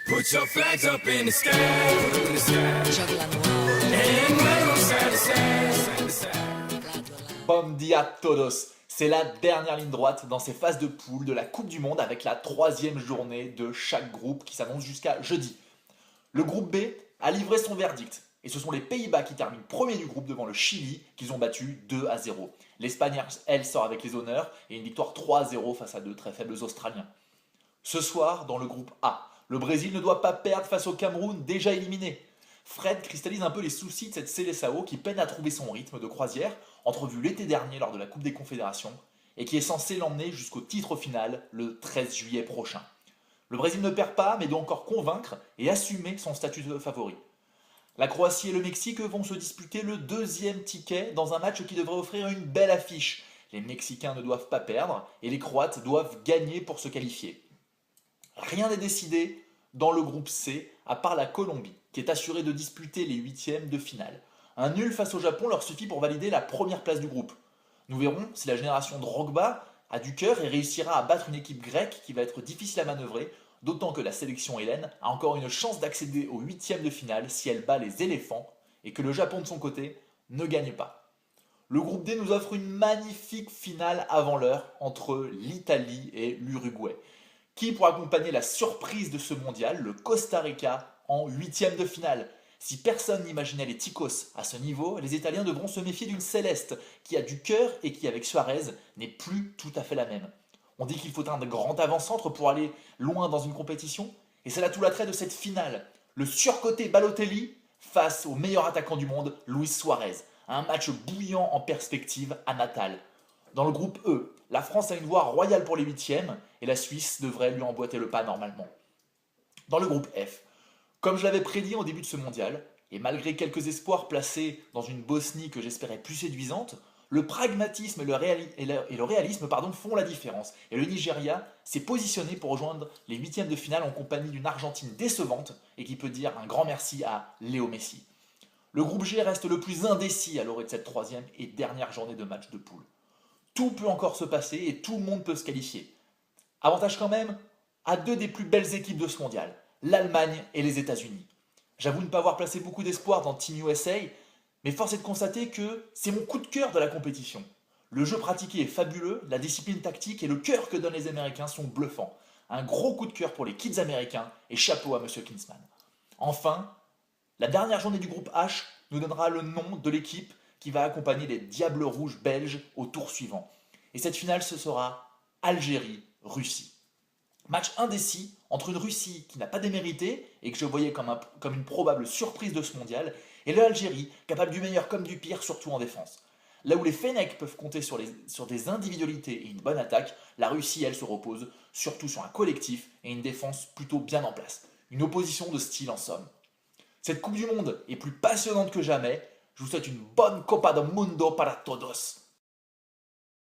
Put your flags up in the sky, in the sky. And wave 'em side to side, side to side. Bom dia todos. C'est la dernière ligne droite dans ces phases de poule de la Coupe du Monde avec la troisième journée de chaque groupe qui s'annonce jusqu'à jeudi. Le groupe B a livré son verdict et ce sont les Pays-Bas qui terminent premier du groupe devant le Chili qu'ils ont battu 2-0. L'Espagne, elle, sort avec les honneurs et une victoire 3-0 face à deux très faibles Australiens. Ce soir, dans le groupe A, le Brésil ne doit pas perdre face au Cameroun déjà éliminé. Fred cristallise un peu les soucis de cette Seleção qui peine à trouver son rythme de croisière, entrevu l'été dernier lors de la Coupe des Confédérations, et qui est censé l'emmener jusqu'au titre final le 13 juillet prochain. Le Brésil ne perd pas, mais doit encore convaincre et assumer son statut de favori. La Croatie et le Mexique vont se disputer le deuxième ticket dans un match qui devrait offrir une belle affiche. Les Mexicains ne doivent pas perdre et les Croates doivent gagner pour se qualifier. Rien n'est décidé dans le groupe C, à part la Colombie, qui est assurée de disputer les huitièmes de finale. Un nul face au Japon leur suffit pour valider la première place du groupe. Nous verrons si la génération Drogba a du cœur et réussira à battre une équipe grecque qui va être difficile à manœuvrer, d'autant que la sélection hellène a encore une chance d'accéder aux huitièmes de finale si elle bat les éléphants, et que le Japon de son côté ne gagne pas. Le groupe D nous offre une magnifique finale avant l'heure entre l'Italie et l'Uruguay, qui pour accompagner la surprise de ce mondial, le Costa Rica, en huitième de finale. Si personne n'imaginait les Ticos à ce niveau, les Italiens devront se méfier d'une Céleste qui a du cœur et qui, avec Suarez, n'est plus tout à fait la même. On dit qu'il faut un grand avant-centre pour aller loin dans une compétition, et c'est là tout l'attrait de cette finale. Le surcoté Balotelli face au meilleur attaquant du monde, Luis Suarez. Un match bouillant en perspective à Natal. Dans le groupe E, la France a une voie royale pour les huitièmes et la Suisse devrait lui emboîter le pas normalement. Dans le groupe F, comme je l'avais prédit au début de ce mondial, et malgré quelques espoirs placés dans une Bosnie que j'espérais plus séduisante, le pragmatisme et le réalisme font la différence. Et le Nigeria s'est positionné pour rejoindre les huitièmes de finale en compagnie d'une Argentine décevante et qui peut dire un grand merci à Léo Messi. Le groupe G reste le plus indécis à l'orée de cette troisième et dernière journée de match de poule. Tout peut encore se passer et tout le monde peut se qualifier. Avantage quand même à deux des plus belles équipes de ce mondial, l'Allemagne et les États-Unis. J'avoue ne pas avoir placé beaucoup d'espoir dans Team USA, mais force est de constater que c'est mon coup de cœur de la compétition. Le jeu pratiqué est fabuleux, la discipline tactique et le cœur que donnent les Américains sont bluffants. Un gros coup de cœur pour les kids américains et chapeau à Monsieur Klinsmann. Enfin, la dernière journée du groupe H nous donnera le nom de l'équipe qui va accompagner les Diables Rouges belges au tour suivant. Et cette finale, ce sera Algérie-Russie. Match indécis entre une Russie qui n'a pas démérité et que je voyais comme une probable surprise de ce mondial, et l'Algérie capable du meilleur comme du pire, surtout en défense. Là où les Fennecs peuvent compter sur des individualités et une bonne attaque, la Russie, elle, se repose surtout sur un collectif et une défense plutôt bien en place. Une opposition de style en somme. Cette Coupe du Monde est plus passionnante que jamais. Je vous souhaite une bonne Copa do Mundo para todos.